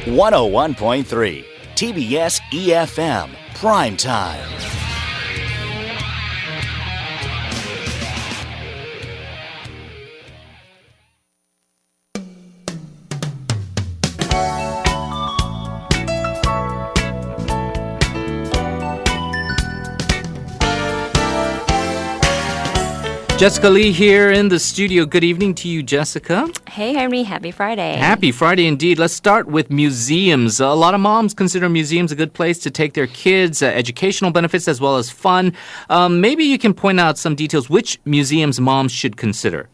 101.3 TBS EFM Primetime. Jessica Lee here in the studio. Good evening to you, Jessica. Hey, Henry. Happy Friday. Happy Friday indeed. Let's start with museums. A lot of moms consider museums a good place to take their kids, educational benefits as well as fun. Maybe you can point out some details which museums moms should consider.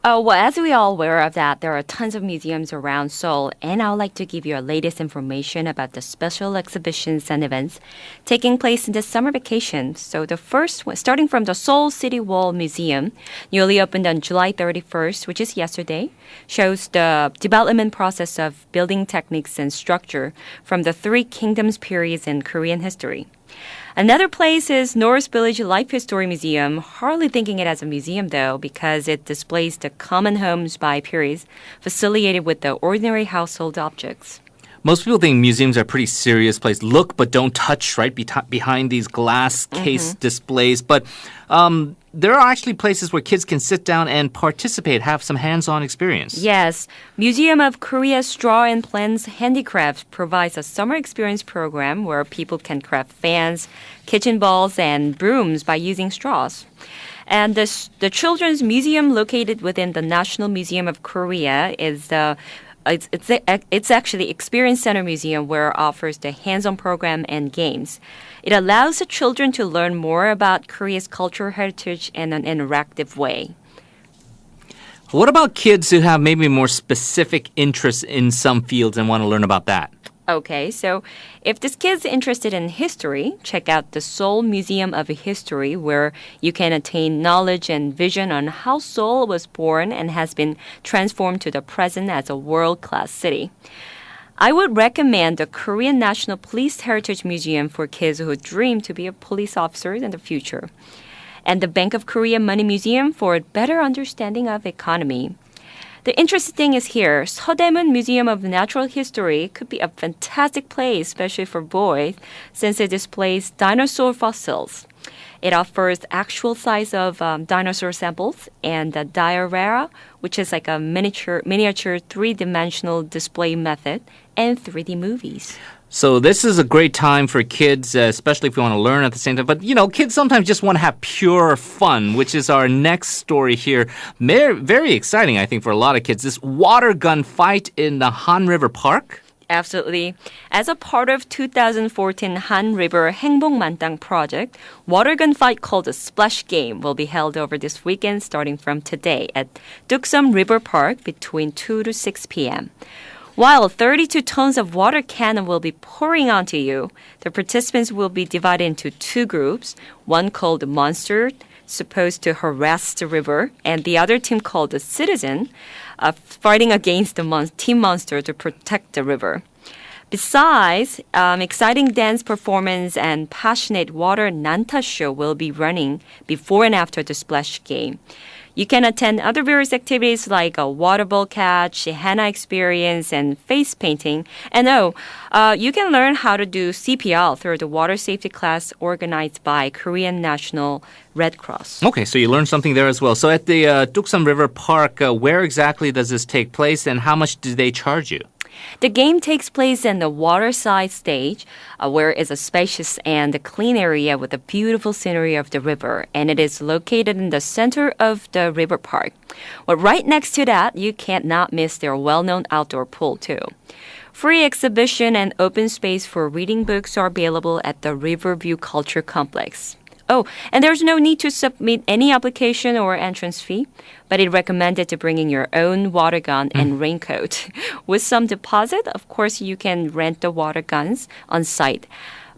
Well, as we all aware of that, there are tons of museums around Seoul, and I would like to give you our latest information about the special exhibitions and events taking place in the summer vacation. So the first one, starting from the Seoul City Wall Museum, newly opened on July 31st, which is yesterday, shows the development process of building techniques and structure from the Three Kingdoms periods in Korean history. Another place is North Village Life History Museum, hardly thinking it as a museum though, because it displays the common homes by periods affiliated with the ordinary household objects. Most people think museums are a pretty serious place. Look but don't touch, right? Behind these glass case displays. But there are actually places where kids can sit down and participate, have some hands-on experience. Yes. Museum of Korea Straw and Plants Handicrafts provides a summer experience program where people can craft fans, kitchen balls, and brooms by using straws. And the Children's Museum located within the National Museum of Korea is it's actually Experience Center Museum where it offers the hands-on program and games. It allows the children to learn more about Korea's cultural heritage in an interactive way. What about kids who have maybe more specific interests in some fields and want to learn about that? Okay, so if this kid's interested in history, check out the Seoul Museum of History, where you can attain knowledge and vision on how Seoul was born and has been transformed to the present as a world-class city. I would recommend the Korean National Police Heritage Museum for kids who dream to be a police officer in the future, and the Bank of Korea Money Museum for a better understanding of economy. The interesting thing is here, Seodaemun Museum of Natural History could be a fantastic place, especially for boys, since it displays dinosaur fossils. It offers actual size of dinosaur samples and the diorama, which is like a miniature three-dimensional display method, and 3D movies. So this is a great time for kids, especially if you want to learn at the same time. But, kids sometimes just want to have pure fun, which is our next story here. Very exciting, I think, for a lot of kids. This water gun fight in the Han River Park. Absolutely. As a part of 2014 Han River 행복만땅 project, water gun fight called the Splash Game will be held over this weekend starting from today at Duksum River Park between 2 to 6 p.m. While 32 tons of water cannon will be pouring onto you, the participants will be divided into two groups, one called the Monster, supposed to harass the river, and the other team called the Citizen, fighting against the Team Monster to protect the river. Besides, exciting dance performance and passionate water nanta show will be running before and after the splash game. You can attend other various activities like a water ball catch, henna experience, and face painting. And you can learn how to do CPR through the water safety class organized by Korean National Red Cross. Okay, so you learned something there as well. So at the Duksum River Park, where exactly does this take place and how much do they charge you? The game takes place in the waterside stage, where it's a spacious and clean area with a beautiful scenery of the river, and it is located in the center of the river park. Well, right next to that, you can't not miss their well-known outdoor pool, too. Free exhibition and open space for reading books are available at the Riverview Culture Complex. Oh, and there's no need to submit any application or entrance fee, but it's recommended to bring in your own water gun and raincoat. With some deposit, of course, you can rent the water guns on site.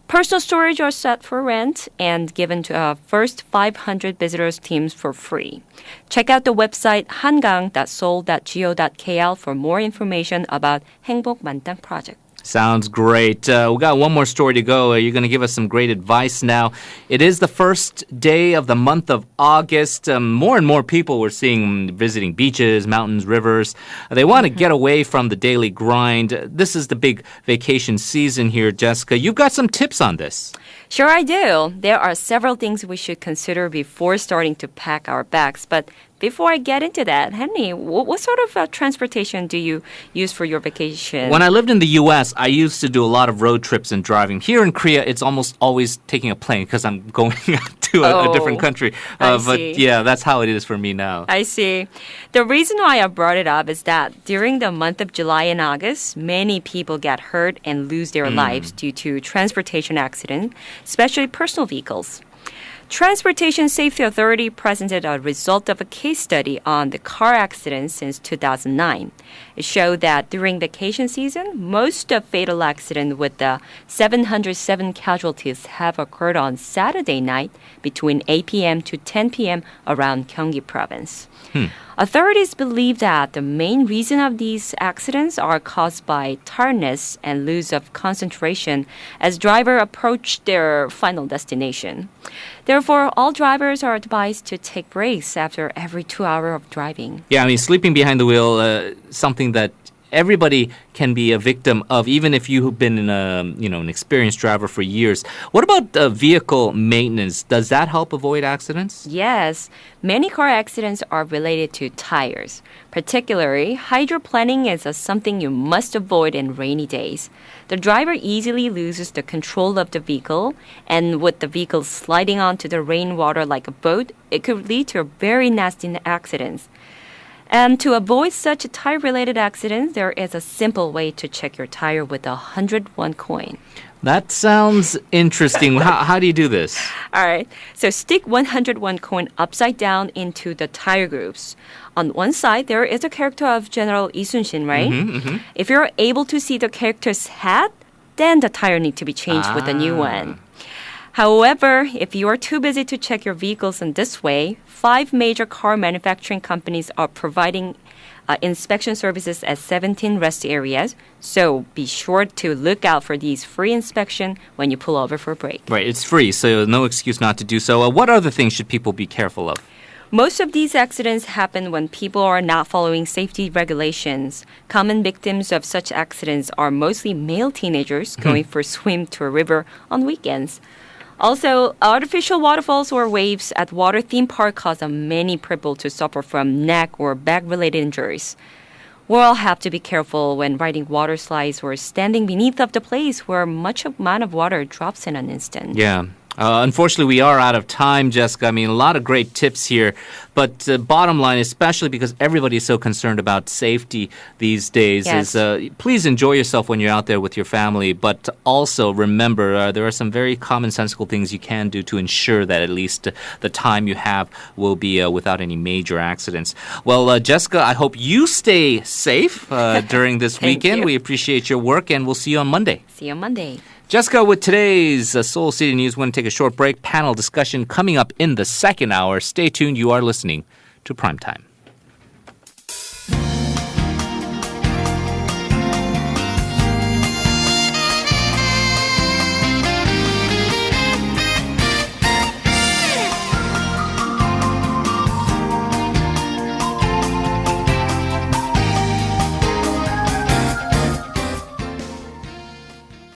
Personal storage are set for rent and given to first 500 visitors teams for free. Check out the website hangang.seoul.go.kr for more information about 행복만땅 project. Sounds great. We got one more story to go. You're going to give us some great advice now. It is the first day of the month of August. More and more people we're seeing visiting beaches, mountains, rivers. They want to get away from the daily grind. This is the big vacation season here, Jessica. You've got some tips on this. Sure, I do. There are several things we should consider before starting to pack our bags. But before I get into that, Henry, what sort of transportation do you use for your vacation? When I lived in the U.S., I used to do a lot of road trips and driving. Here in Korea, it's almost always taking a plane because I'm going to a different country. I But see. yeah, that's how it is for me now. I see. The reason why I brought it up is that during the month of July and August, many people get hurt and lose their lives due to transportation accidents, especially personal vehicles. Transportation Safety Authority presented a result of a case study on the car accidents since 2009. It showed that during vacation season, most of fatal accidents with the 707 casualties have occurred on Saturday night between 8 p.m. to 10 p.m. around Gyeonggi province. Authorities believe that the main reason of these accidents are caused by tiredness and lose of concentration as drivers approach their final destination. Therefore, all drivers are advised to take breaks after every 2 hours of driving. Yeah, I mean, sleeping behind the wheel, something that everybody can be a victim of, even if you've been an experienced driver for years. What about vehicle maintenance? Does that help avoid accidents? Yes, many car accidents are related to tires. Particularly, hydroplaning is something you must avoid in rainy days. The driver easily loses the control of the vehicle, and with the vehicle sliding onto the rainwater like a boat, it could lead to very nasty accidents. And to avoid such tire-related accidents, there is a simple way to check your tire with a 101 coin. That sounds interesting. How do you do this? All right. So stick 101 coin upside down into the tire grooves. On one side, there is a character of General Lee Sun-shin, right? If you're able to see the character's hat, then the tire need to be changed with a new one. However, if you are too busy to check your vehicles in this way, 5 major car manufacturing companies are providing inspection services at 17 rest areas. So be sure to look out for these free inspection when you pull over for a break. Right, it's free, so no excuse not to do so. What other things should people be careful of? Most of these accidents happen when people are not following safety regulations. Common victims of such accidents are mostly male teenagers going for a swim to a river on weekends. Also, artificial waterfalls or waves at water theme park cause many people to suffer from neck or back-related injuries. We'll all have to be careful when riding water slides or standing beneath of the place where much amount of water drops in an instant. Yeah. Unfortunately, we are out of time, Jessica. I mean, a lot of great tips here. But bottom line, especially because everybody is so concerned about safety these days, Yes. is please enjoy yourself when you're out there with your family. But also remember, there are some very commonsensical things you can do to ensure that at least the time you have will be without any major accidents. Well, Jessica, I hope you stay safe during this Thank weekend. you. We appreciate your work, and we'll see you on Monday. See you on Monday. Jessica, with today's Seoul City News, we're going to take a short break. Panel discussion coming up in the second hour. Stay tuned. You are listening to Primetime.